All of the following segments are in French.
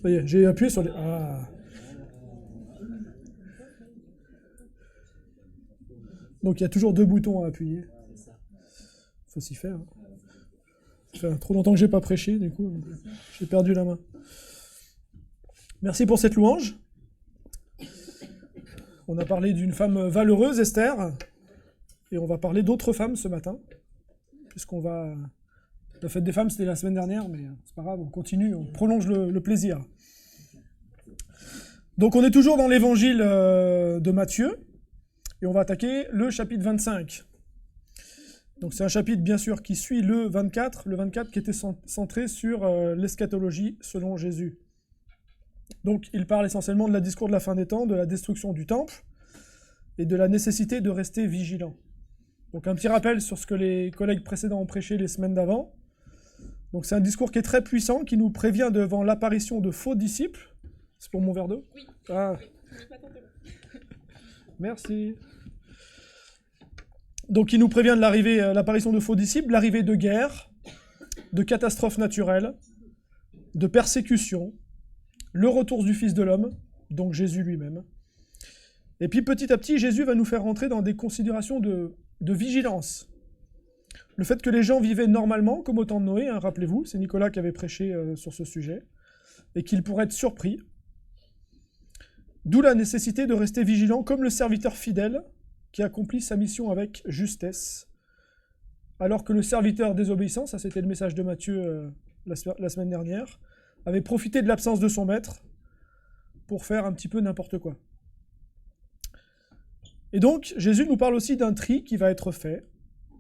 Ça y est, j'ai appuyé sur les... Ah. Donc il y a toujours 2 boutons à appuyer. Faut s'y faire. Hein. Ça fait trop longtemps que j'ai pas prêché, du coup, j'ai perdu la main. Merci pour cette louange. On a parlé d'une femme valeureuse, Esther, et on va parler d'autres femmes ce matin, puisqu'on va... La fête des femmes, c'était la semaine dernière, mais c'est pas grave, on continue, on prolonge le plaisir. Donc on est toujours dans l'évangile de Matthieu, et on va attaquer le chapitre 25. Donc c'est un chapitre, bien sûr, qui suit le 24 qui était centré sur l'eschatologie selon Jésus. Donc il parle essentiellement de la discours de la fin des temps, de la destruction du temple, et de la nécessité de rester vigilant. Donc un petit rappel sur ce que les collègues précédents ont prêché les semaines d'avant. Donc c'est un discours qui est très puissant, qui nous prévient devant l'apparition de faux disciples. C'est pour mon verre d'eau ? Oui. Ah. Oui. Merci. Donc il nous prévient de l'apparition de faux disciples, l'arrivée de guerres, de catastrophes naturelles, de persécutions, le retour du Fils de l'homme, donc Jésus lui-même. Et puis petit à petit, Jésus va nous faire rentrer dans des considérations de vigilance. Le fait que les gens vivaient normalement, comme au temps de Noé, hein, rappelez-vous, c'est Nicolas qui avait prêché sur ce sujet, et qu'ils pourraient être surpris. D'où la nécessité de rester vigilant comme le serviteur fidèle qui accomplit sa mission avec justesse, alors que le serviteur désobéissant, ça c'était le message de Matthieu la semaine dernière, avait profité de l'absence de son maître pour faire un petit peu n'importe quoi. Et donc, Jésus nous parle aussi d'un tri qui va être fait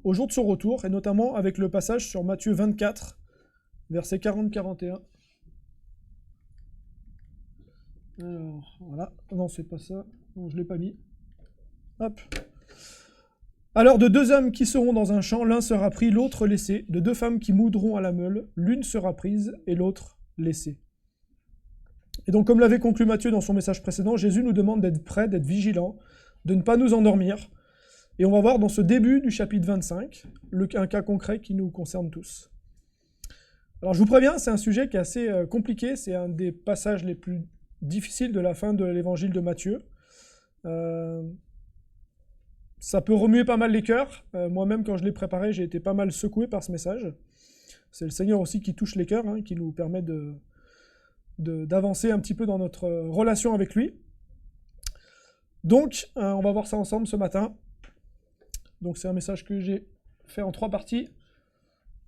au jour de son retour, et notamment avec le passage sur Matthieu 24, versets 40-41. Alors, voilà. Non, c'est pas ça. Non, je ne l'ai pas mis. Hop. Alors, de 2 hommes qui seront dans un champ, l'un sera pris, l'autre laissé. De 2 femmes qui moudront à la meule, l'une sera prise et l'autre laissée. Et donc, comme l'avait conclu Matthieu dans son message précédent, Jésus nous demande d'être prêts, d'être vigilants, de ne pas nous endormir. Et on va voir dans ce début du chapitre 25 un cas concret qui nous concerne tous. Alors je vous préviens, c'est un sujet qui est assez compliqué, c'est un des passages les plus difficiles de la fin de l'évangile de Matthieu. Ça peut remuer pas mal les cœurs. Moi-même, quand je l'ai préparé, j'ai été pas mal secoué par ce message. C'est le Seigneur aussi qui touche les cœurs, hein, qui nous permet d'avancer un petit peu dans notre relation avec lui. Donc, on va voir ça ensemble ce matin. Donc c'est un message que j'ai fait en 3 parties.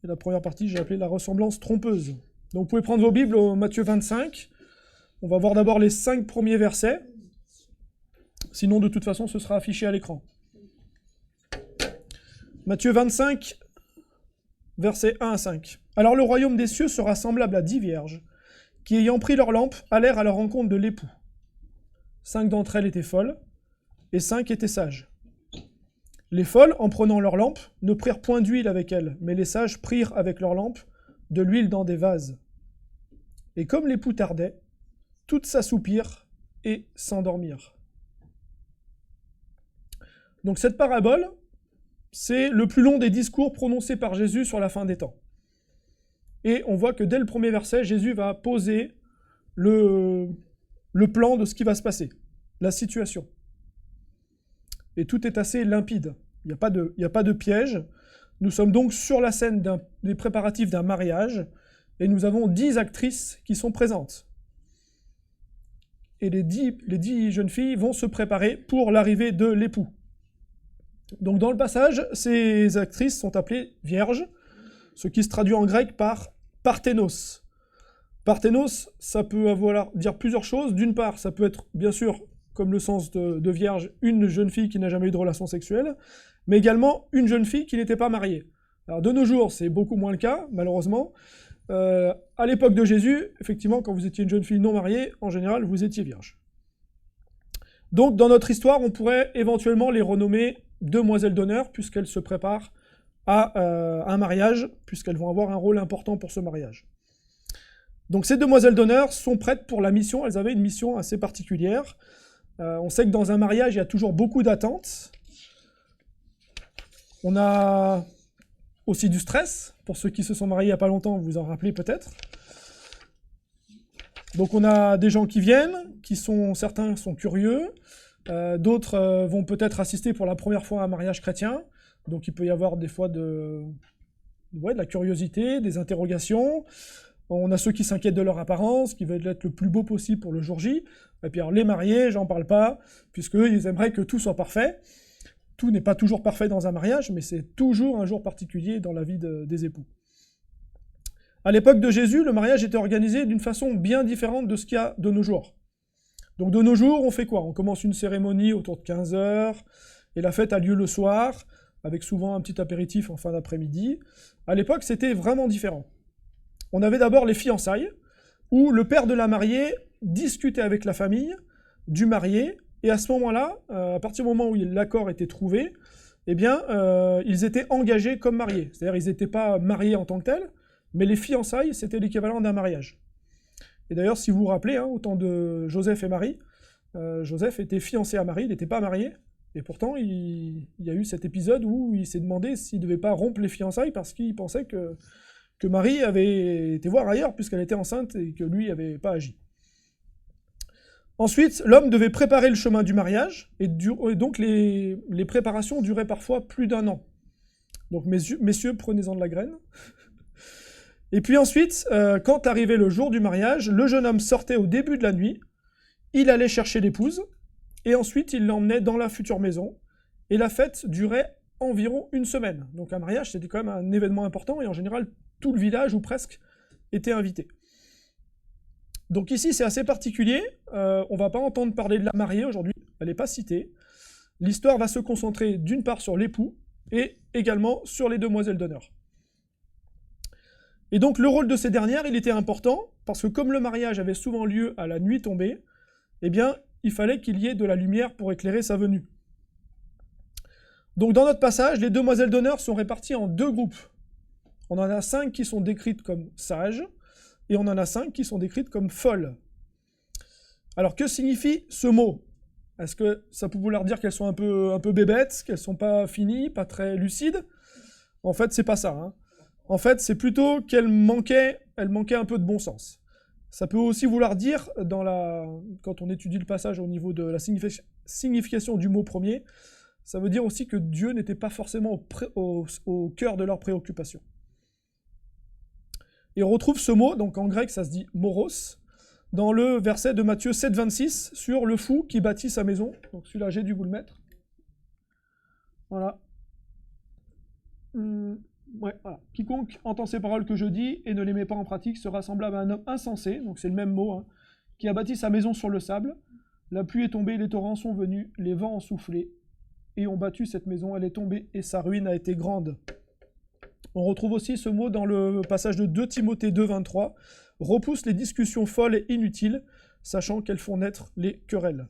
Et la première partie, j'ai appelé la ressemblance trompeuse. Donc vous pouvez prendre vos Bibles au Matthieu 25. On va voir d'abord les 5 premiers versets. Sinon, de toute façon, ce sera affiché à l'écran. Matthieu 25, versets 1 à 5. « Alors le royaume des cieux sera semblable à 10 vierges, qui ayant pris leurs lampes, allèrent à la rencontre de l'époux. 5 d'entre elles étaient folles, et 5 étaient sages. Les folles, en prenant leurs lampes, ne prirent point d'huile avec elles, mais les sages prirent avec leurs lampes de l'huile dans des vases. Et comme l'époux tardait, toutes s'assoupirent et s'endormirent. » Donc cette parabole, c'est le plus long des discours prononcés par Jésus sur la fin des temps. Et on voit que dès le premier verset, Jésus va poser le plan de ce qui va se passer, la situation. Et tout est assez limpide. Il n'y a pas de piège. Nous sommes donc sur la scène des préparatifs d'un mariage, et nous avons 10 actrices qui sont présentes. Et les 10 jeunes filles vont se préparer pour l'arrivée de l'époux. Donc dans le passage, ces actrices sont appelées vierges, ce qui se traduit en grec par parthénos. Parthénos, ça peut dire plusieurs choses. D'une part, ça peut être, bien sûr, comme le sens de vierge, une jeune fille qui n'a jamais eu de relation sexuelle, mais également une jeune fille qui n'était pas mariée. Alors de nos jours, c'est beaucoup moins le cas, malheureusement. À l'époque de Jésus, effectivement, quand vous étiez une jeune fille non mariée, en général, vous étiez vierge. Donc, dans notre histoire, on pourrait éventuellement les renommer demoiselles d'honneur, puisqu'elles se préparent à un mariage, puisqu'elles vont avoir un rôle important pour ce mariage. Donc ces demoiselles d'honneur sont prêtes pour la mission, elles avaient une mission assez particulière. On sait que dans un mariage, il y a toujours beaucoup d'attentes. On a aussi du stress, pour ceux qui se sont mariés il n'y a pas longtemps, vous vous en rappelez peut-être. Donc on a des gens qui viennent, certains sont curieux, d'autres vont peut-être assister pour la première fois à un mariage chrétien, donc il peut y avoir des fois de la curiosité, des interrogations. On a ceux qui s'inquiètent de leur apparence, qui veulent être le plus beau possible pour le jour J. Et puis alors les mariés, j'en parle pas, puisqu'ils aimeraient que tout soit parfait. Tout n'est pas toujours parfait dans un mariage, mais c'est toujours un jour particulier dans la vie des époux. À l'époque de Jésus, le mariage était organisé d'une façon bien différente de ce qu'il y a de nos jours. Donc de nos jours, on fait quoi? On commence une cérémonie autour de 15 heures, et la fête a lieu le soir, avec souvent un petit apéritif en fin d'après-midi. À l'époque, c'était vraiment différent. On avait d'abord les fiançailles, où le père de la mariée discutait avec la famille du marié, et à ce moment-là, à partir du moment où l'accord était trouvé, eh bien, ils étaient engagés comme mariés. C'est-à-dire, ils n'étaient pas mariés en tant que tels, mais les fiançailles, c'était l'équivalent d'un mariage. Et d'ailleurs, si vous vous rappelez, au temps de Joseph et Marie, Joseph était fiancé à Marie, il n'était pas marié, et pourtant, il y a eu cet épisode où il s'est demandé s'il ne devait pas rompre les fiançailles parce qu'il pensait que Marie avait été voir ailleurs puisqu'elle était enceinte et que lui n'avait pas agi. Ensuite, l'homme devait préparer le chemin du mariage, et donc les préparations duraient parfois plus d'1 an. Donc messieurs, prenez-en de la graine. Et puis ensuite, quand arrivait le jour du mariage, le jeune homme sortait au début de la nuit, il allait chercher l'épouse, et ensuite il l'emmenait dans la future maison, et la fête durait environ 1 semaine. Donc un mariage, c'était quand même un événement important, et en général, tout le village, ou presque, était invité. Donc ici, c'est assez particulier, on ne va pas entendre parler de la mariée aujourd'hui, elle n'est pas citée. L'histoire va se concentrer d'une part sur l'époux, et également sur les demoiselles d'honneur. Et donc le rôle de ces dernières, il était important, parce que comme le mariage avait souvent lieu à la nuit tombée, eh bien, il fallait qu'il y ait de la lumière pour éclairer sa venue. Donc dans notre passage, les demoiselles d'honneur sont réparties en 2 groupes. On en a 5 qui sont décrites comme sages, et on en a 5 qui sont décrites comme folles. Alors que signifie ce mot? Est-ce que ça peut vouloir dire qu'elles sont un peu bébêtes, qu'elles sont pas finies, pas très lucides? En fait, c'est pas ça. En fait, c'est plutôt qu'elles manquaient un peu de bon sens. Ça peut aussi vouloir dire, quand on étudie le passage au niveau de la signification du mot premier, ça veut dire aussi que Dieu n'était pas forcément au cœur de leurs préoccupations. Et on retrouve ce mot, donc en grec ça se dit moros, dans le verset de Matthieu 7, 26, sur le fou qui bâtit sa maison. Donc celui-là, j'ai dû vous le mettre. Voilà. Voilà. Quiconque entend ces paroles que je dis et ne les met pas en pratique sera semblable à un homme insensé, donc c'est le même mot, qui a bâti sa maison sur le sable. La pluie est tombée, les torrents sont venus, les vents ont soufflé et ont battu cette maison, elle est tombée et sa ruine a été grande. On retrouve aussi ce mot dans le passage de 2 Timothée 2, 23, repousse les discussions folles et inutiles, sachant qu'elles font naître les querelles.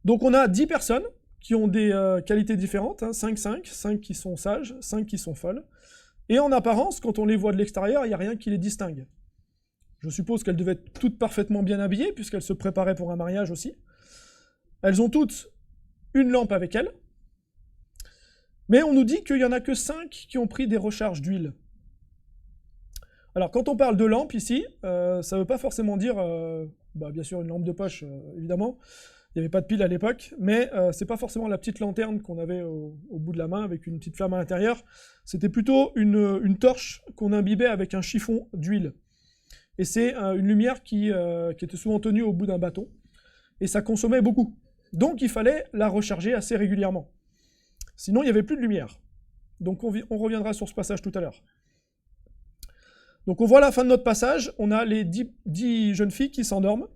Donc on a 10 personnes qui ont des qualités différentes, 5 qui sont sages, 5 qui sont folles, et en apparence, quand on les voit de l'extérieur, il n'y a rien qui les distingue. Je suppose qu'elles devaient être toutes parfaitement bien habillées, puisqu'elles se préparaient pour un mariage aussi. Elles ont toutes une lampe avec elles, mais on nous dit qu'il n'y en a que 5 qui ont pris des recharges d'huile. Alors quand on parle de lampe ici, ça ne veut pas forcément dire, bien sûr une lampe de poche, évidemment, il n'y avait pas de pile à l'époque, mais c'est pas forcément la petite lanterne qu'on avait au bout de la main avec une petite flamme à l'intérieur, c'était plutôt une torche qu'on imbibait avec un chiffon d'huile. Et c'est une lumière qui était souvent tenue au bout d'un bâton, et ça consommait beaucoup. Donc il fallait la recharger assez régulièrement. Sinon il n'y avait plus de lumière. Donc on reviendra sur ce passage tout à l'heure. Donc on voit à la fin de notre passage, on a les 10 jeunes filles qui s'endorment,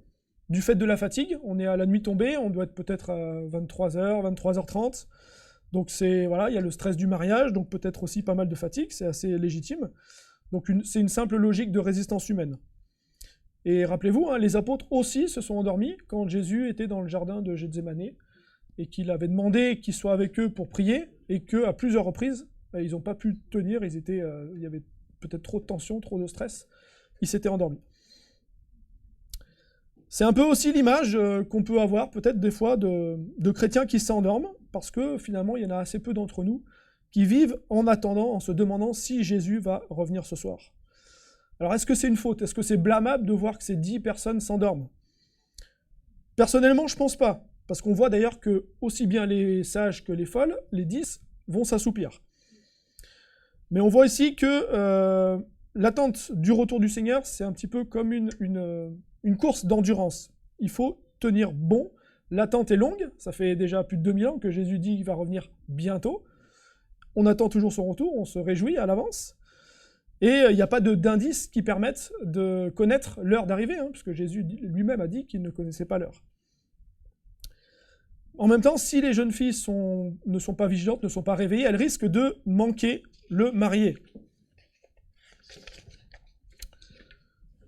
du fait de la fatigue, on est à la nuit tombée, on doit être peut-être à 23h, 23h30, donc voilà, il y a le stress du mariage, donc peut-être aussi pas mal de fatigue, c'est assez légitime, donc c'est une simple logique de résistance humaine. Et rappelez-vous, les apôtres aussi se sont endormis quand Jésus était dans le jardin de Gethsémane, et qu'il avait demandé qu'ils soient avec eux pour prier, et qu'à plusieurs reprises, ils n'ont pas pu tenir, il y avait peut-être trop de tension, trop de stress, ils s'étaient endormis. C'est un peu aussi l'image qu'on peut avoir peut-être des fois de chrétiens qui s'endorment, parce que finalement il y en a assez peu d'entre nous qui vivent en attendant, en se demandant si Jésus va revenir ce soir. Alors est-ce que c'est une faute? Est-ce que c'est blâmable de voir que ces 10 personnes s'endorment? Personnellement, je pense pas. Parce qu'on voit d'ailleurs que aussi bien les sages que les folles, les 10, vont s'assoupir. Mais on voit ici que l'attente du retour du Seigneur, c'est un petit peu comme une course d'endurance. Il faut tenir bon. L'attente est longue, ça fait déjà plus de 2000 ans que Jésus dit qu'il va revenir bientôt. On attend toujours son retour, on se réjouit à l'avance. Et il n'y a pas d'indices qui permettent de connaître l'heure d'arrivée, puisque Jésus lui-même a dit qu'il ne connaissait pas l'heure. En même temps, si les jeunes filles ne sont pas vigilantes, ne sont pas réveillées, elles risquent de manquer le marié.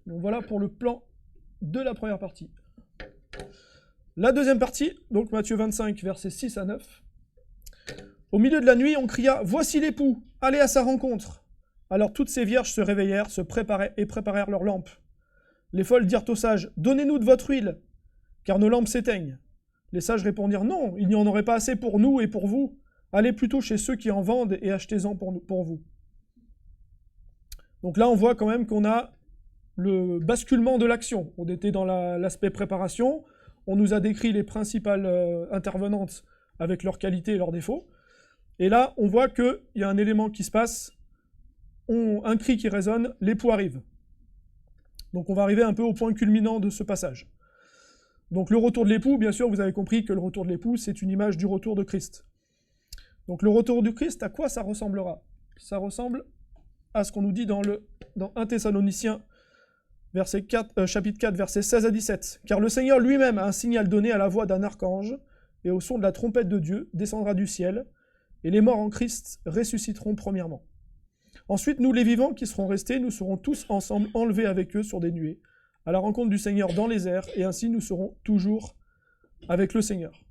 Donc voilà pour le plan de la première partie. La deuxième partie, donc Matthieu 25, versets 6 à 9. Au milieu de la nuit, on cria « Voici l'époux, allez à sa rencontre !» Alors toutes ces vierges se réveillèrent, se préparaient et préparèrent leurs lampes. Les folles dirent aux sages « Donnez-nous de votre huile, car nos lampes s'éteignent. » Les sages répondirent « Non, il n'y en aurait pas assez pour nous et pour vous. Allez plutôt chez ceux qui en vendent et achetez-en pour vous. » Donc là, on voit quand même qu'on a le basculement de l'action. On était dans l'aspect préparation, on nous a décrit les principales intervenantes avec leurs qualités et leurs défauts. Et là, on voit qu'il y a un élément qui se passe, un cri qui résonne, l'époux arrive. Donc on va arriver un peu au point culminant de ce passage. Donc le retour de l'époux, bien sûr, vous avez compris que le retour de l'époux, c'est une image du retour de Christ. Donc le retour du Christ, à quoi ça ressemblera? Ça ressemble à ce qu'on nous dit dans 1 Thessaloniciens, chapitre 4, versets 16 à 17. « Car le Seigneur lui-même a un signal donné à la voix d'un archange, et au son de la trompette de Dieu descendra du ciel, et les morts en Christ ressusciteront premièrement. Ensuite, nous les vivants qui serons restés, nous serons tous ensemble enlevés avec eux sur des nuées, à la rencontre du Seigneur dans les airs, et ainsi nous serons toujours avec le Seigneur. »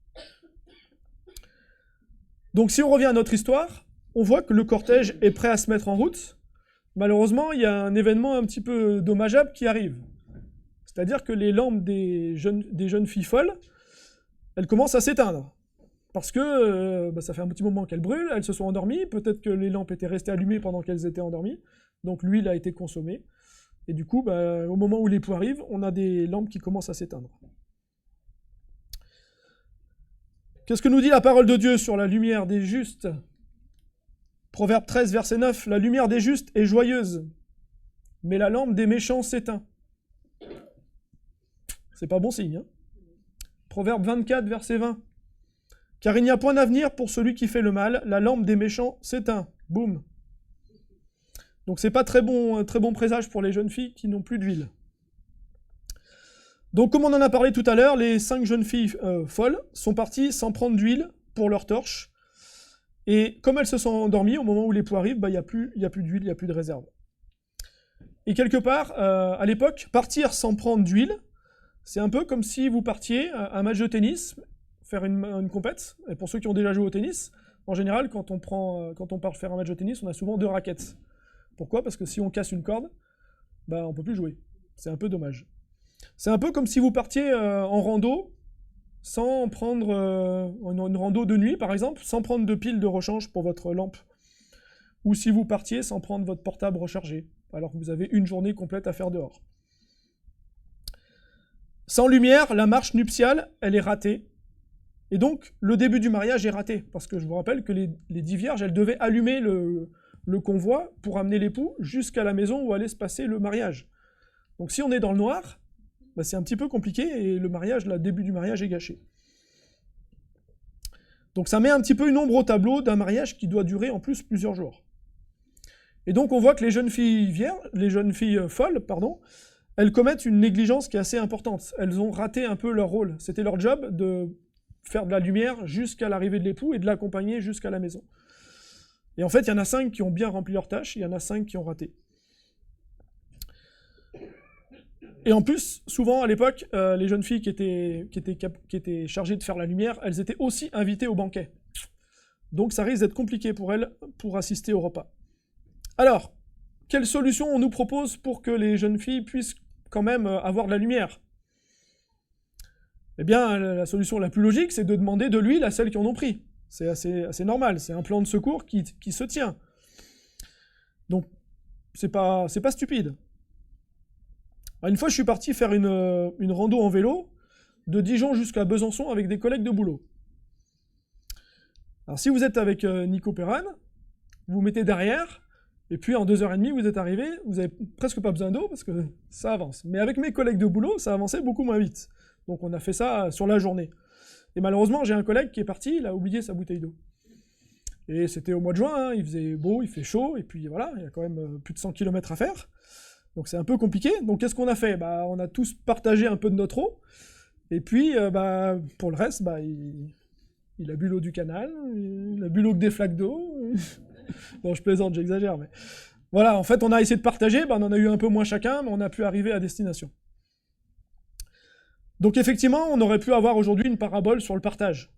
Donc si on revient à notre histoire, on voit que le cortège est prêt à se mettre en route. Malheureusement, il y a un événement un petit peu dommageable qui arrive. C'est-à-dire que les lampes des jeunes filles folles, elles commencent à s'éteindre. Parce que ça fait un petit moment qu'elles brûlent, elles se sont endormies, peut-être que les lampes étaient restées allumées pendant qu'elles étaient endormies, donc l'huile a été consommée. Et du coup, au moment où l'époux arrive, on a des lampes qui commencent à s'éteindre. Qu'est-ce que nous dit la parole de Dieu sur la lumière des justes? Proverbe 13, verset 9, « La lumière des justes est joyeuse, mais la lampe des méchants s'éteint. » C'est pas bon signe, hein? Proverbe 24, verset 20, « Car il n'y a point d'avenir pour celui qui fait le mal, la lampe des méchants s'éteint. » Boum. Donc c'est pas très bon présage pour les jeunes filles qui n'ont plus d'huile. Donc comme on en a parlé tout à l'heure, les 5 jeunes filles folles sont parties sans prendre d'huile pour leur torche. Et comme elles se sont endormies, au moment où l'époux arrive, il n'y a plus d'huile, il n'y a plus de réserve. Et quelque part, à l'époque, partir sans prendre d'huile, c'est un peu comme si vous partiez à un match de tennis, faire une compète. Et pour ceux qui ont déjà joué au tennis, en général, quand on part faire un match de tennis, on a souvent 2 raquettes. Pourquoi? Parce que si on casse une corde, on ne peut plus jouer. C'est un peu dommage. C'est un peu comme si vous partiez en rando, sans prendre une rando de nuit, par exemple, sans prendre de pile de rechange pour votre lampe. Ou si vous partiez sans prendre votre portable rechargé, alors que vous avez une journée complète à faire dehors. Sans lumière, la marche nuptiale, elle est ratée. Et donc, le début du mariage est raté. Parce que je vous rappelle que les 10 vierges, elles devaient allumer le convoi pour amener l'époux jusqu'à la maison où allait se passer le mariage. Donc si on est dans le noir, c'est un petit peu compliqué et le début du mariage est gâché. Donc ça met un petit peu une ombre au tableau d'un mariage qui doit durer en plus plusieurs jours. Et donc on voit que les jeunes filles folles, elles commettent une négligence qui est assez importante. Elles ont raté un peu leur rôle. C'était leur job de faire de la lumière jusqu'à l'arrivée de l'époux et de l'accompagner jusqu'à la maison. Et en fait, il y en a 5 qui ont bien rempli leur tâche, il y en a 5 qui ont raté. Et en plus, souvent à l'époque, les jeunes filles qui étaient chargées de faire la lumière, elles étaient aussi invitées au banquet. Donc ça risque d'être compliqué pour elles pour assister au repas. Alors, quelle solution on nous propose pour que les jeunes filles puissent quand même avoir de la lumière? Eh bien, la solution la plus logique, c'est de demander de l'huile à celles qui en ont pris. C'est assez normal, c'est un plan de secours qui se tient. Donc, c'est pas stupide. Alors, une fois, je suis parti faire une rando en vélo de Dijon jusqu'à Besançon avec des collègues de boulot. Alors si vous êtes avec Nico Perran, vous mettez derrière, et puis en 2h30, vous êtes arrivé, vous avez presque pas besoin d'eau parce que ça avance. Mais avec mes collègues de boulot, ça avançait beaucoup moins vite. Donc on a fait ça sur la journée. Et malheureusement, j'ai un collègue qui est parti, il a oublié sa bouteille d'eau. Et c'était au mois de juin, hein, il faisait beau, il fait chaud, et puis voilà, il y a quand même plus de 100 km à faire. Donc c'est un peu compliqué. Donc qu'est-ce qu'on a fait? On a tous partagé un peu de notre eau, et puis pour le reste, il a bu l'eau du canal, il a bu l'eau que des flaques d'eau. Non, je plaisante, j'exagère, mais... Voilà, en fait, on a essayé de partager, on en a eu un peu moins chacun, mais on a pu arriver à destination. Donc effectivement, on aurait pu avoir aujourd'hui une parabole sur le partage.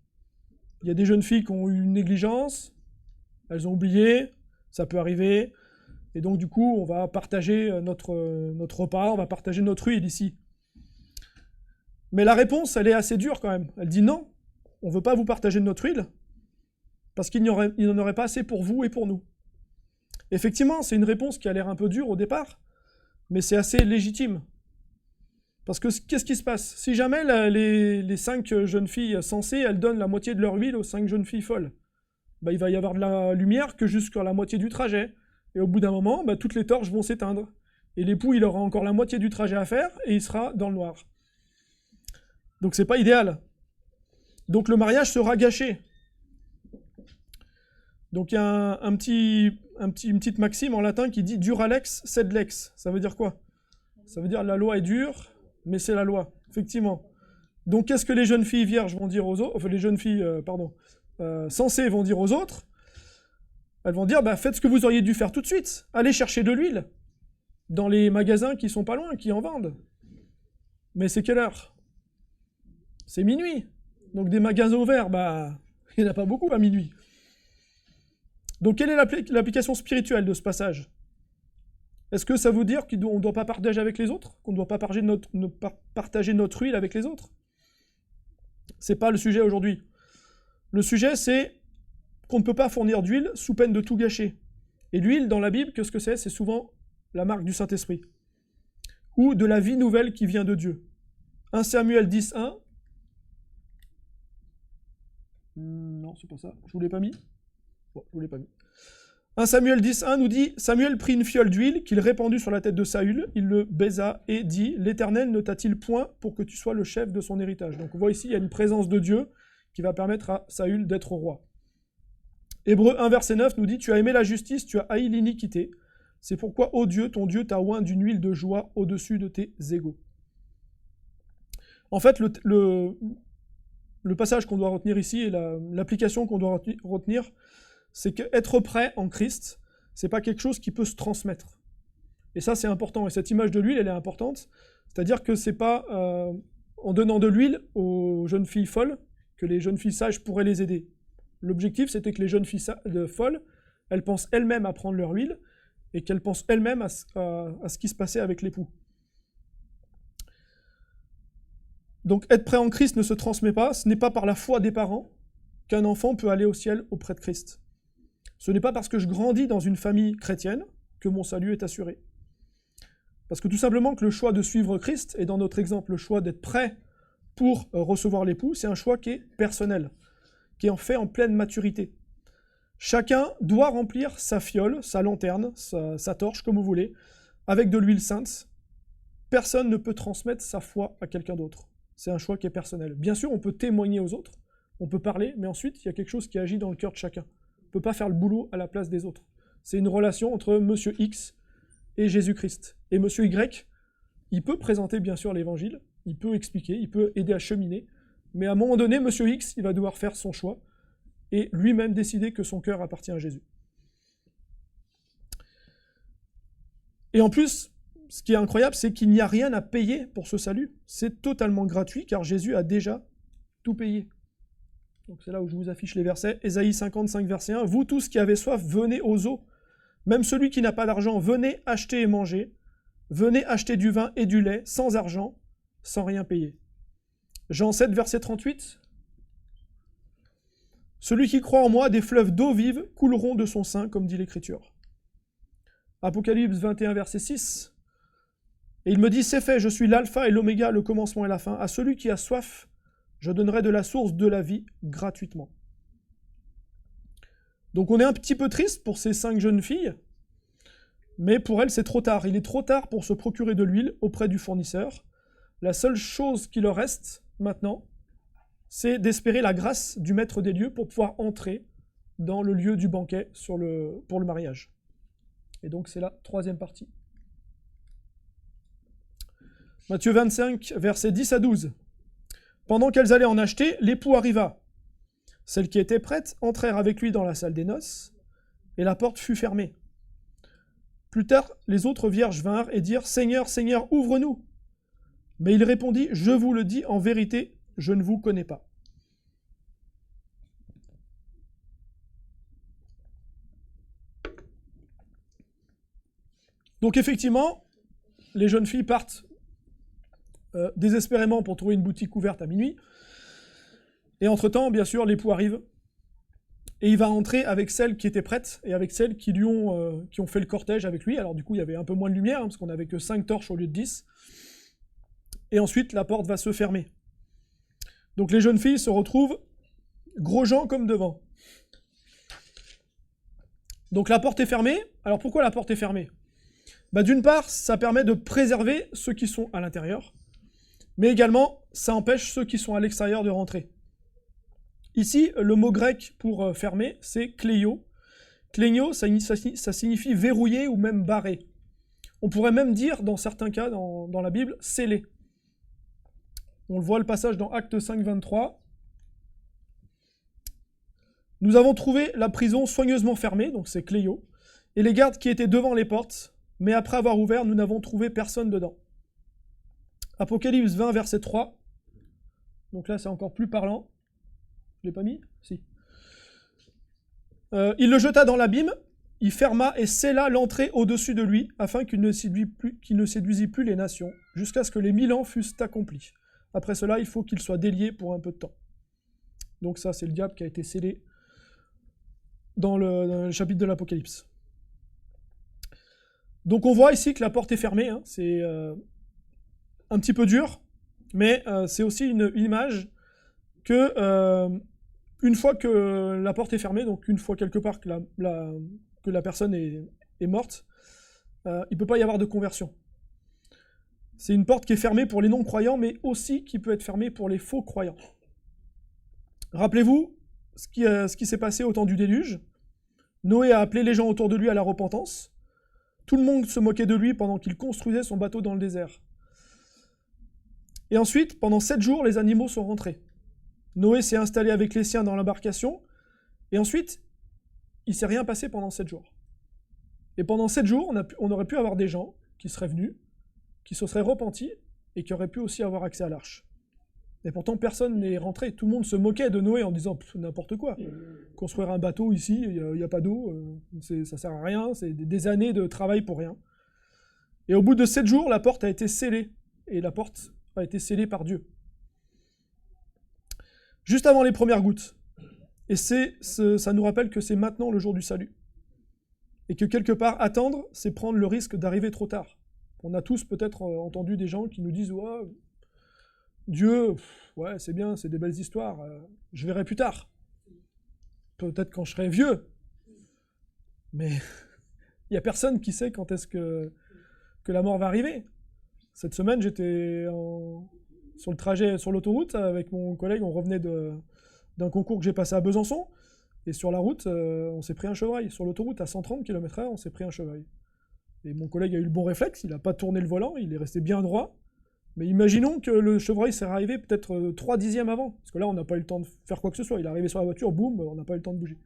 Il y a des jeunes filles qui ont eu une négligence, elles ont oublié, ça peut arriver, et donc du coup, on va partager notre repas, on va partager notre huile ici. Mais la réponse, elle est assez dure quand même. Elle dit non, on ne veut pas vous partager de notre huile, parce qu'il n'y en aurait pas assez pour vous et pour nous. Effectivement, c'est une réponse qui a l'air un peu dure au départ, mais c'est assez légitime. Parce que qu'est-ce qui se passe? Si jamais les 5 jeunes filles sensées, elles donnent la moitié de leur huile aux 5 jeunes filles folles, il va y avoir de la lumière que jusqu'à la moitié du trajet. Et au bout d'un moment, toutes les torches vont s'éteindre. Et l'époux, il aura encore la moitié du trajet à faire, et il sera dans le noir. Donc c'est pas idéal. Donc le mariage sera gâché. Donc il y a une petite maxime en latin qui dit « dura lex, sed lex ». Ça veut dire quoi? Ça veut dire la loi est dure, mais c'est la loi, effectivement. Donc qu'est-ce que les jeunes filles vierges vont dire aux autres? Enfin, les jeunes filles, sensées vont dire aux autres? Elles vont dire faites ce que vous auriez dû faire tout de suite. Allez chercher de l'huile dans les magasins qui sont pas loin, qui en vendent. Mais c'est quelle heure? C'est minuit. Donc des magasins ouverts, il n'y en a pas beaucoup à minuit. Donc quelle est l'application spirituelle de ce passage? Est-ce que ça veut dire qu'on ne doit pas partager avec les autres? Qu'on ne doit pas partager notre huile avec les autres? C'est pas le sujet aujourd'hui. Le sujet, c'est qu'on ne peut pas fournir d'huile sous peine de tout gâcher. Et l'huile, dans la Bible, qu'est-ce que c'est? C'est souvent la marque du Saint-Esprit. Ou de la vie nouvelle qui vient de Dieu. 1 Samuel 10.1. Non, c'est pas ça. Je vous l'ai pas mis. Bon, je vous l'ai pas mis. 1 Samuel 10.1 nous dit « Samuel prit une fiole d'huile qu'il répandit sur la tête de Saül, il le baisa et dit « L'Éternel ne t'a-t-il point pour que tu sois le chef de son héritage ?» Donc on voit ici, il y a une présence de Dieu qui va permettre à Saül d'être roi. Hébreux 1 verset 9 nous dit « Tu as aimé la justice, tu as haï l'iniquité. C'est pourquoi, ô Dieu, ton Dieu t'a oint d'une huile de joie au-dessus de tes égaux. » En fait, le passage qu'on doit retenir ici et l'application qu'on doit retenir, c'est qu'être prêt en Christ, c'est pas quelque chose qui peut se transmettre. Et ça, c'est important. Et cette image de l'huile, elle est importante. C'est-à-dire que c'est pas en donnant de l'huile aux jeunes filles folles que les jeunes filles sages pourraient les aider. L'objectif, c'était que les jeunes filles folles, elles pensent elles-mêmes à prendre leur huile et qu'elles pensent elles-mêmes à ce qui se passait avec l'époux. Donc être prêt en Christ ne se transmet pas, ce n'est pas par la foi des parents qu'un enfant peut aller au ciel auprès de Christ. Ce n'est pas parce que je grandis dans une famille chrétienne que mon salut est assuré. Parce que tout simplement que le choix de suivre Christ, et dans notre exemple, le choix d'être prêt pour recevoir l'époux, c'est un choix qui est personnel, qui est en fait en pleine maturité. Chacun doit remplir sa fiole, sa lanterne, sa torche, comme vous voulez, avec de l'huile sainte. Personne ne peut transmettre sa foi à quelqu'un d'autre. C'est un choix qui est personnel. Bien sûr, on peut témoigner aux autres, on peut parler, mais ensuite, il y a quelque chose qui agit dans le cœur de chacun. On ne peut pas faire le boulot à la place des autres. C'est une relation entre Monsieur X et Jésus-Christ. Et Monsieur Y, il peut présenter bien sûr l'évangile, il peut expliquer, il peut aider à cheminer, mais à un moment donné, Monsieur X, il va devoir faire son choix et lui-même décider que son cœur appartient à Jésus. Et en plus, ce qui est incroyable, c'est qu'il n'y a rien à payer pour ce salut. C'est totalement gratuit, car Jésus a déjà tout payé. Donc c'est là où je vous affiche les versets. Ésaïe 55, verset 1. « Vous tous qui avez soif, venez aux eaux. Même celui qui n'a pas d'argent, venez acheter et manger. Venez acheter du vin et du lait, sans argent, sans rien payer. » Jean 7, verset 38. « Celui qui croit en moi, des fleuves d'eau vive couleront de son sein, comme dit l'Écriture. » Apocalypse 21, verset 6. Et il me dit, c'est fait, je suis l'alpha et l'oméga, le commencement et la fin. À celui qui a soif, je donnerai de la source de la vie gratuitement. Donc on est un petit peu triste pour ces 5 jeunes filles, mais pour elles c'est trop tard. Il est trop tard pour se procurer de l'huile auprès du fournisseur. La seule chose qui leur reste maintenant, c'est d'espérer la grâce du maître des lieux pour pouvoir entrer dans le lieu du banquet pour le mariage. Et donc c'est la 3e partie. Matthieu 25, versets 10 à 12. Pendant qu'elles allaient en acheter, l'époux arriva. Celles qui étaient prêtes entrèrent avec lui dans la salle des noces, et la porte fut fermée. Plus tard, les autres vierges vinrent et dirent « Seigneur, Seigneur, ouvre-nous » Mais il répondit « Je vous le dis en vérité, je ne vous connais pas. » Donc effectivement, les jeunes filles partent désespérément pour trouver une boutique ouverte à minuit. Et entre-temps, bien sûr, l'époux arrive. Et il va entrer avec celles qui étaient prêtes et avec celles qui ont fait le cortège avec lui. Alors du coup, il y avait un peu moins de lumière, parce qu'on n'avait que 5 torches au lieu de 10. Et ensuite, la porte va se fermer. Donc les jeunes filles se retrouvent gros gens comme devant. Donc la porte est fermée. Alors pourquoi la porte est fermée ? D'une part, ça permet de préserver ceux qui sont à l'intérieur, mais également, ça empêche ceux qui sont à l'extérieur de rentrer. Ici, le mot grec pour fermer, c'est kleio. Kleio, ça signifie verrouiller ou même barrer. On pourrait même dire, dans certains cas, dans la Bible, sceller. On le voit le passage dans Actes 5, 23. Nous avons trouvé la prison soigneusement fermée, donc c'est kleio, et les gardes qui étaient devant les portes, mais après avoir ouvert, nous n'avons trouvé personne dedans. Apocalypse 20, verset 3. Donc là, c'est encore plus parlant. Je l'ai pas mis ? Si. Il le jeta dans l'abîme, il ferma et scella l'entrée au-dessus de lui, afin qu'il ne séduisit plus les nations, jusqu'à ce que les 1000 ans fussent accomplis. Après cela, il faut qu'il soit délié pour un peu de temps. Donc ça, c'est le diable qui a été scellé dans le chapitre de l'Apocalypse. Donc on voit ici que la porte est fermée, hein. C'est un petit peu dur, mais c'est aussi une image que une fois que la porte est fermée, donc une fois quelque part que la personne est morte, il ne peut pas y avoir de conversion. C'est une porte qui est fermée pour les non-croyants, mais aussi qui peut être fermée pour les faux croyants. Rappelez-vous ce qui s'est passé au temps du déluge. Noé a appelé les gens autour de lui à la repentance. Tout le monde se moquait de lui pendant qu'il construisait son bateau dans le désert. Et ensuite, pendant 7 jours, les animaux sont rentrés. Noé s'est installé avec les siens dans l'embarcation, et ensuite, il ne s'est rien passé pendant 7 jours. Et pendant 7 jours, on aurait pu avoir des gens qui seraient venus, qui se seraient repentis, et qui auraient pu aussi avoir accès à l'arche. Et pourtant, personne n'est rentré. Tout le monde se moquait de Noé en disant « n'importe quoi. Construire un bateau ici, il n'y a pas d'eau, ça ne sert à rien, c'est des années de travail pour rien. » Et au bout de 7 jours, la porte a été scellée, et la porte a été scellée par Dieu. Juste avant les premières gouttes. Et ça nous rappelle que c'est maintenant le jour du salut. Et que quelque part, attendre, c'est prendre le risque d'arriver trop tard. On a tous peut-être entendu des gens qui nous disent « Ouais, Dieu, ouais, c'est bien, c'est des belles histoires, je verrai plus tard. Peut-être quand je serai vieux. » Mais il n'y a personne qui sait quand est-ce que la mort va arriver. Cette semaine, j'étais sur le trajet sur l'autoroute avec mon collègue, on revenait d'un concours que j'ai passé à Besançon, et sur la route, on s'est pris un chevreuil. Sur l'autoroute, à 130 km/h, on s'est pris un chevreuil. Et mon collègue a eu le bon réflexe, il n'a pas tourné le volant, il est resté bien droit. Mais imaginons que le chevreuil serait arrivé peut-être 3 dixièmes avant, parce que là, on n'a pas eu le temps de faire quoi que ce soit. Il est arrivé sur la voiture, boum, on n'a pas eu le temps de bouger.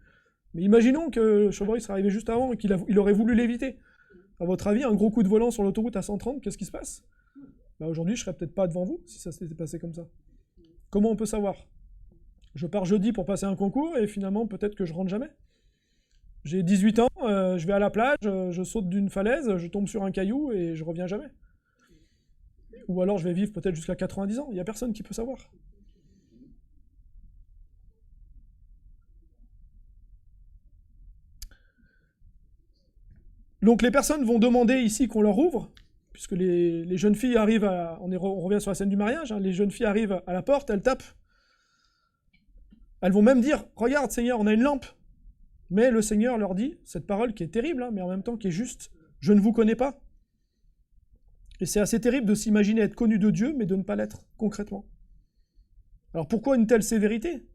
Mais imaginons que le chevreuil serait arrivé juste avant et qu'il aurait voulu l'éviter. À votre avis, un gros coup de volant sur l'autoroute à 130, qu'est-ce qui se passe ? Aujourd'hui, je serais peut-être pas devant vous si ça s'était passé comme ça. Comment on peut savoir ? Je pars jeudi pour passer un concours et finalement, peut-être que je rentre jamais. J'ai 18 ans, je vais à la plage, je saute d'une falaise, je tombe sur un caillou et je reviens jamais. Ou alors je vais vivre peut-être jusqu'à 90 ans, il n'y a personne qui peut savoir. Donc les personnes vont demander ici qu'on leur ouvre, puisque les jeunes filles arrivent on revient sur la scène du mariage, hein, les jeunes filles arrivent à la porte, elles tapent. Elles vont même dire, regarde Seigneur, on a une lampe. Mais le Seigneur leur dit, cette parole qui est terrible, hein, mais en même temps qui est juste, je ne vous connais pas. Et c'est assez terrible de s'imaginer être connu de Dieu, mais de ne pas l'être concrètement. Alors pourquoi une telle sévérité?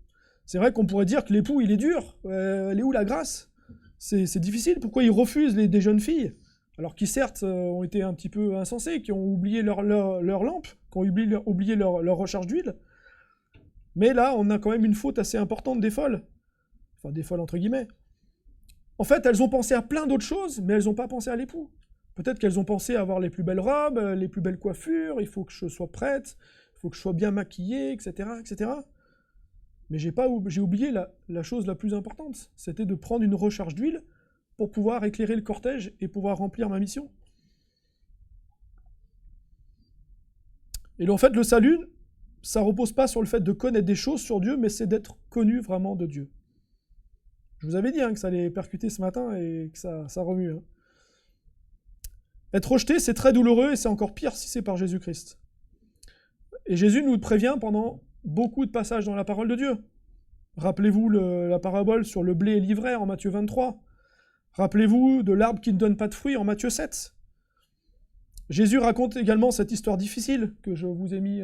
C'est vrai qu'on pourrait dire que l'époux, il est dur. Elle est où la grâce? C'est difficile. Pourquoi il refuse des jeunes filles? Alors qui certes ont été un petit peu insensés, qui ont oublié leur lampe, qui ont oublié leur recharge d'huile. Mais là, on a quand même une faute assez importante des folles. Enfin, des folles entre guillemets. En fait, elles ont pensé à plein d'autres choses, mais elles n'ont pas pensé à l'époux. Peut-être qu'elles ont pensé à avoir les plus belles robes, les plus belles coiffures, il faut que je sois prête, il faut que je sois bien maquillée, etc., etc. Mais j'ai oublié la chose la plus importante, c'était de prendre une recharge d'huile pour pouvoir éclairer le cortège et pouvoir remplir ma mission. Et en fait, le salut, ça repose pas sur le fait de connaître des choses sur Dieu, mais c'est d'être connu vraiment de Dieu. Je vous avais dit que ça allait percuter ce matin et que ça remue. Hein. Être rejeté, c'est très douloureux et c'est encore pire si c'est par Jésus-Christ. Et Jésus nous prévient pendant beaucoup de passages dans la parole de Dieu. Rappelez-vous la parabole sur le blé et l'ivraie en Matthieu 23. Rappelez-vous de l'arbre qui ne donne pas de fruits en Matthieu 7. Jésus raconte également cette histoire difficile que je vous ai mis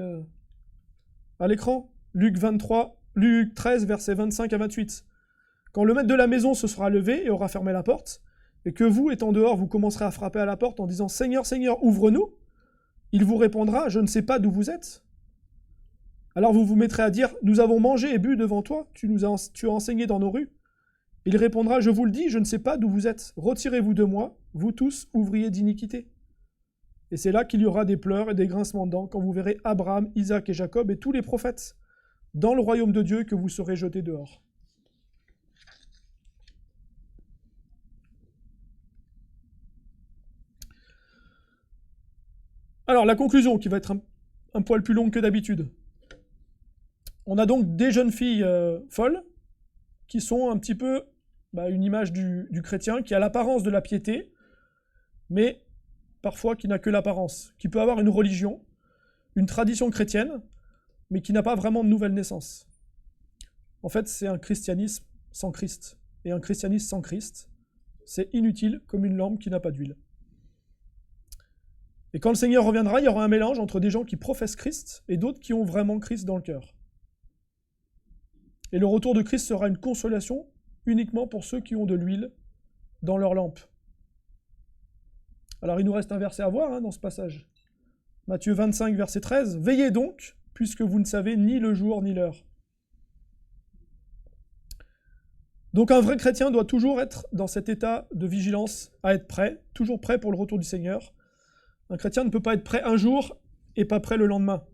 à l'écran. Luc 13, versets 25 à 28. Quand le maître de la maison se sera levé et aura fermé la porte, et que vous, étant dehors, vous commencerez à frapper à la porte en disant « Seigneur, Seigneur, ouvre-nous », il vous répondra « Je ne sais pas d'où vous êtes ». Alors vous vous mettrez à dire « Nous avons mangé et bu devant toi, tu as enseigné dans nos rues ». Il répondra « Je vous le dis, je ne sais pas d'où vous êtes. Retirez-vous de moi, vous tous, ouvriers d'iniquité ». Et c'est là qu'il y aura des pleurs et des grincements de dents quand vous verrez Abraham, Isaac et Jacob et tous les prophètes dans le royaume de Dieu que vous serez jetés dehors. Alors, la conclusion, qui va être un poil plus longue que d'habitude. On a donc des jeunes filles folles, qui sont un petit peu une image du chrétien, qui a l'apparence de la piété, mais parfois qui n'a que l'apparence, qui peut avoir une religion, une tradition chrétienne, mais qui n'a pas vraiment de nouvelle naissance. En fait, c'est un christianisme sans Christ. Et un christianisme sans Christ, c'est inutile comme une lampe qui n'a pas d'huile. Et quand le Seigneur reviendra, il y aura un mélange entre des gens qui professent Christ et d'autres qui ont vraiment Christ dans le cœur. Et le retour de Christ sera une consolation uniquement pour ceux qui ont de l'huile dans leur lampe. Alors il nous reste un verset à voir dans ce passage. Matthieu 25, verset 13. « Veillez donc, puisque vous ne savez ni le jour ni l'heure. » Donc un vrai chrétien doit toujours être dans cet état de vigilance, à être prêt, toujours prêt pour le retour du Seigneur. Un chrétien ne peut pas être prêt un jour et pas prêt le lendemain.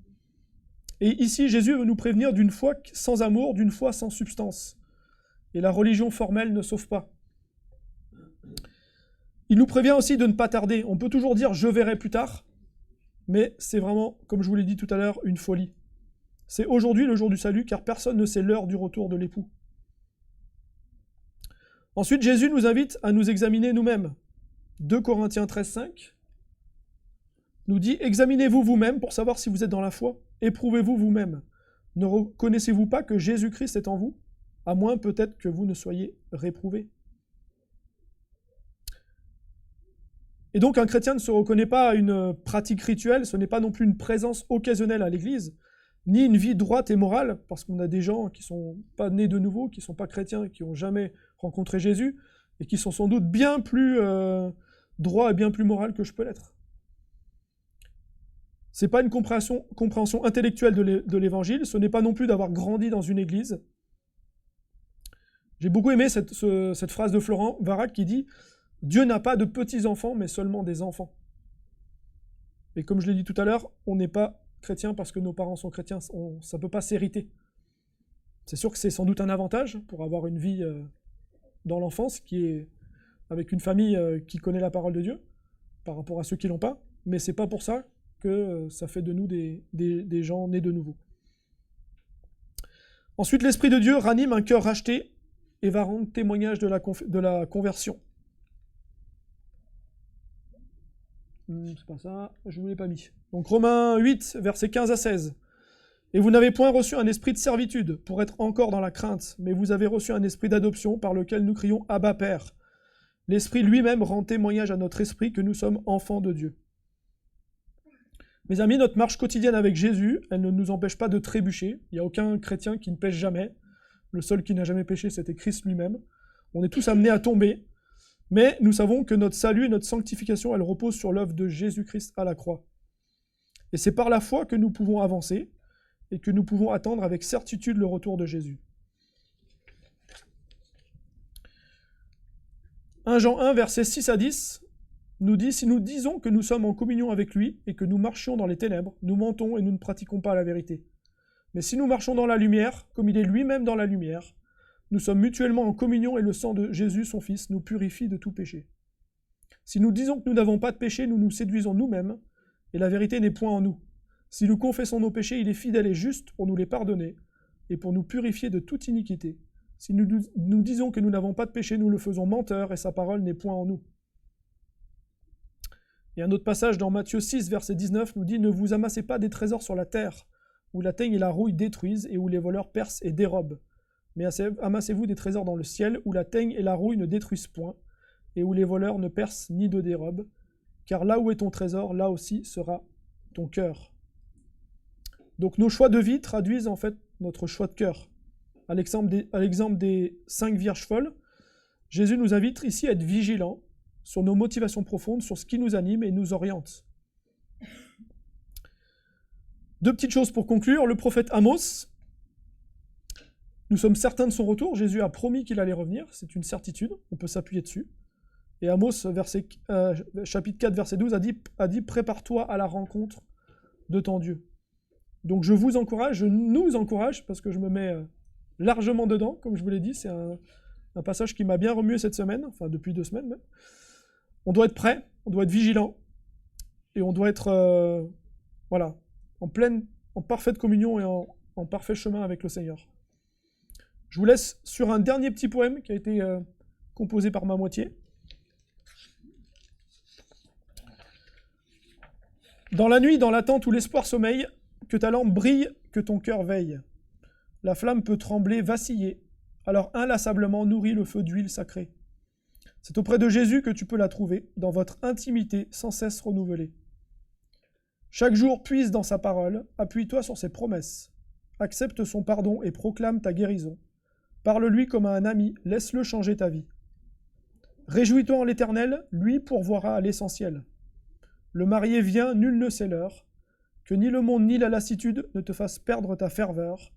Et ici, Jésus veut nous prévenir d'une foi sans amour, d'une foi sans substance. Et la religion formelle ne sauve pas. Il nous prévient aussi de ne pas tarder. On peut toujours dire « je verrai plus tard », mais c'est vraiment, comme je vous l'ai dit tout à l'heure, une folie. C'est aujourd'hui le jour du salut, car personne ne sait l'heure du retour de l'époux. Ensuite, Jésus nous invite à nous examiner nous-mêmes. 2 Corinthiens 13, 5 nous dit « Examinez-vous vous-même pour savoir si vous êtes dans la foi. Éprouvez-vous vous-même. Ne reconnaissez-vous pas que Jésus-Christ est en vous, à moins peut-être que vous ne soyez réprouvés. » Et donc un chrétien ne se reconnaît pas à une pratique rituelle, ce n'est pas non plus une présence occasionnelle à l'église, ni une vie droite et morale, parce qu'on a des gens qui ne sont pas nés de nouveau, qui ne sont pas chrétiens, qui n'ont jamais rencontré Jésus, et qui sont sans doute bien plus droits et bien plus moraux que je peux l'être. Ce n'est pas une compréhension intellectuelle de l'évangile, ce n'est pas non plus d'avoir grandi dans une église. J'ai beaucoup aimé cette phrase de Florent Varac qui dit « Dieu n'a pas de petits-enfants, mais seulement des enfants. » Et comme je l'ai dit tout à l'heure, on n'est pas chrétien parce que nos parents sont chrétiens, ça ne peut pas s'hériter. C'est sûr que c'est sans doute un avantage pour avoir une vie dans l'enfance, qui est avec une famille qui connaît la parole de Dieu, par rapport à ceux qui ne l'ont pas, mais ce n'est pas pour ça que ça fait de nous des gens nés de nouveau. Ensuite, l'Esprit de Dieu ranime un cœur racheté et va rendre témoignage de la conversion. C'est pas ça, je ne vous l'ai pas mis. Donc Romains 8, versets 15 à 16. « Et vous n'avez point reçu un esprit de servitude, pour être encore dans la crainte, mais vous avez reçu un esprit d'adoption, par lequel nous crions « Abba, Père ». L'Esprit lui-même rend témoignage à notre esprit que nous sommes enfants de Dieu. » Mes amis, notre marche quotidienne avec Jésus, elle ne nous empêche pas de trébucher. Il n'y a aucun chrétien qui ne pêche jamais. Le seul qui n'a jamais péché, c'était Christ lui-même. On est tous amenés à tomber, mais nous savons que notre salut et notre sanctification, elle repose sur l'œuvre de Jésus-Christ à la croix. Et c'est par la foi que nous pouvons avancer et que nous pouvons attendre avec certitude le retour de Jésus. 1 Jean 1, versets 6 à 10, nous dit « Si nous disons que nous sommes en communion avec lui et que nous marchions dans les ténèbres, nous mentons et nous ne pratiquons pas la vérité. Mais si nous marchons dans la lumière, comme il est lui-même dans la lumière, nous sommes mutuellement en communion et le sang de Jésus, son Fils, nous purifie de tout péché. Si nous disons que nous n'avons pas de péché, nous nous séduisons nous-mêmes et la vérité n'est point en nous. Si nous confessons nos péchés, il est fidèle et juste pour nous les pardonner et pour nous purifier de toute iniquité. Si nous disons que nous n'avons pas de péché, nous le faisons menteur et sa parole n'est point en nous. » Et un autre passage dans Matthieu 6, verset 19 nous dit « Ne vous amassez pas des trésors sur la terre, où la teigne et la rouille détruisent et où les voleurs percent et dérobent. Mais amassez-vous des trésors dans le ciel, où la teigne et la rouille ne détruisent point, et où les voleurs ne percent ni ne dérobent. Car là où est ton trésor, là aussi sera ton cœur. » Donc nos choix de vie traduisent en fait notre choix de cœur. À l'exemple des 5 vierges folles, Jésus nous invite ici à être vigilants sur nos motivations profondes, sur ce qui nous anime et nous oriente. 2 petites choses pour conclure. Le prophète Amos, nous sommes certains de son retour. Jésus a promis qu'il allait revenir, c'est une certitude, on peut s'appuyer dessus. Et Amos, chapitre 4, verset 12, a dit « Prépare-toi à la rencontre de ton Dieu ». Donc je vous encourage, je nous encourage, parce que je me mets largement dedans, comme je vous l'ai dit, c'est un passage qui m'a bien remué cette semaine, enfin depuis 2 semaines même. On doit être prêt, on doit être vigilant, et on doit être en parfaite communion et en parfait chemin avec le Seigneur. Je vous laisse sur un dernier petit poème qui a été composé par ma moitié. Dans la nuit, dans l'attente où l'espoir sommeille, que ta lampe brille, que ton cœur veille. La flamme peut trembler, vaciller, alors inlassablement nourris le feu d'huile sacrée. C'est auprès de Jésus que tu peux la trouver, dans votre intimité sans cesse renouvelée. Chaque jour puise dans sa parole, appuie-toi sur ses promesses, accepte son pardon et proclame ta guérison. Parle-lui comme à un ami, laisse-le changer ta vie. Réjouis-toi en l'Éternel, lui pourvoira à l'essentiel. Le marié vient, nul ne sait l'heure, que ni le monde ni la lassitude ne te fassent perdre ta ferveur.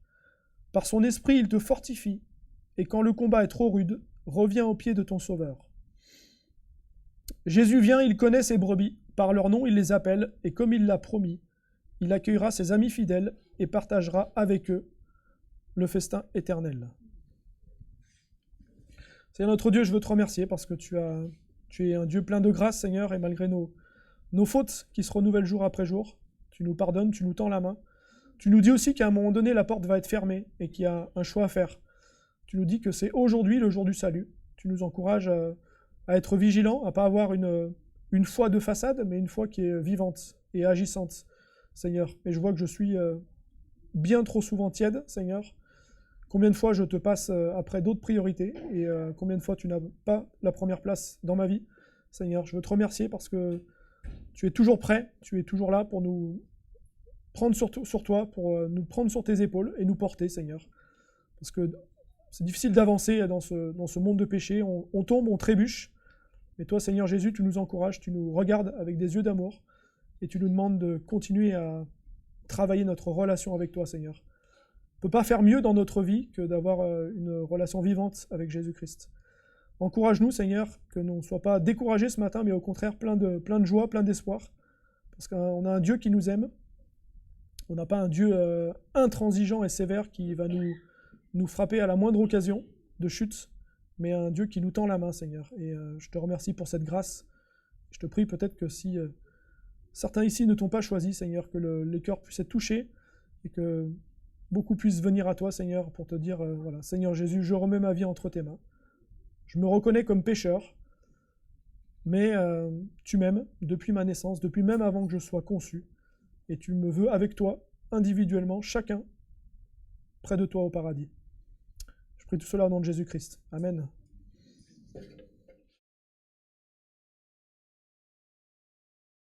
Par son esprit il te fortifie, et quand le combat est trop rude, reviens aux pieds de ton Sauveur. Jésus vient, il connaît ses brebis, par leur nom il les appelle, et comme il l'a promis, il accueillera ses amis fidèles et partagera avec eux le festin éternel. Seigneur notre Dieu, je veux te remercier parce que tu es un Dieu plein de grâce, Seigneur, et malgré nos fautes qui se renouvellent jour après jour, tu nous pardonnes, tu nous tends la main. Tu nous dis aussi qu'à un moment donné, la porte va être fermée et qu'il y a un choix à faire. Tu nous dis que c'est aujourd'hui le jour du salut. Tu nous encourages à être vigilants, à ne pas avoir une foi de façade, mais une foi qui est vivante et agissante, Seigneur. Et je vois que je suis bien trop souvent tiède, Seigneur. Combien de fois je te passe après d'autres priorités et combien de fois tu n'as pas la première place dans ma vie, Seigneur. Je veux te remercier parce que tu es toujours prêt, tu es toujours là pour nous prendre sur toi, pour nous prendre sur tes épaules et nous porter, Seigneur. Parce que c'est difficile d'avancer dans ce monde de péché, on tombe, on trébuche, mais toi, Seigneur Jésus, tu nous encourages, tu nous regardes avec des yeux d'amour et tu nous demandes de continuer à travailler notre relation avec toi, Seigneur. On ne peut pas faire mieux dans notre vie que d'avoir une relation vivante avec Jésus-Christ. Encourage-nous, Seigneur, que nous ne soyons pas découragés ce matin, mais au contraire plein de joie, plein d'espoir, parce qu'on a un Dieu qui nous aime. On n'a pas un Dieu intransigeant et sévère qui va nous frapper à la moindre occasion de chute, mais un Dieu qui nous tend la main, Seigneur. Et je te remercie pour cette grâce. Je te prie peut-être que si certains ici ne t'ont pas choisi, Seigneur, que les cœurs puissent être touchés et que beaucoup puissent venir à toi, Seigneur, pour te dire, voilà, Seigneur Jésus, je remets ma vie entre tes mains. Je me reconnais comme pécheur. mais tu m'aimes depuis ma naissance, depuis même avant que je sois conçu, et tu me veux avec toi, individuellement, chacun, près de toi au paradis. Je prie tout cela au nom de Jésus-Christ. Amen.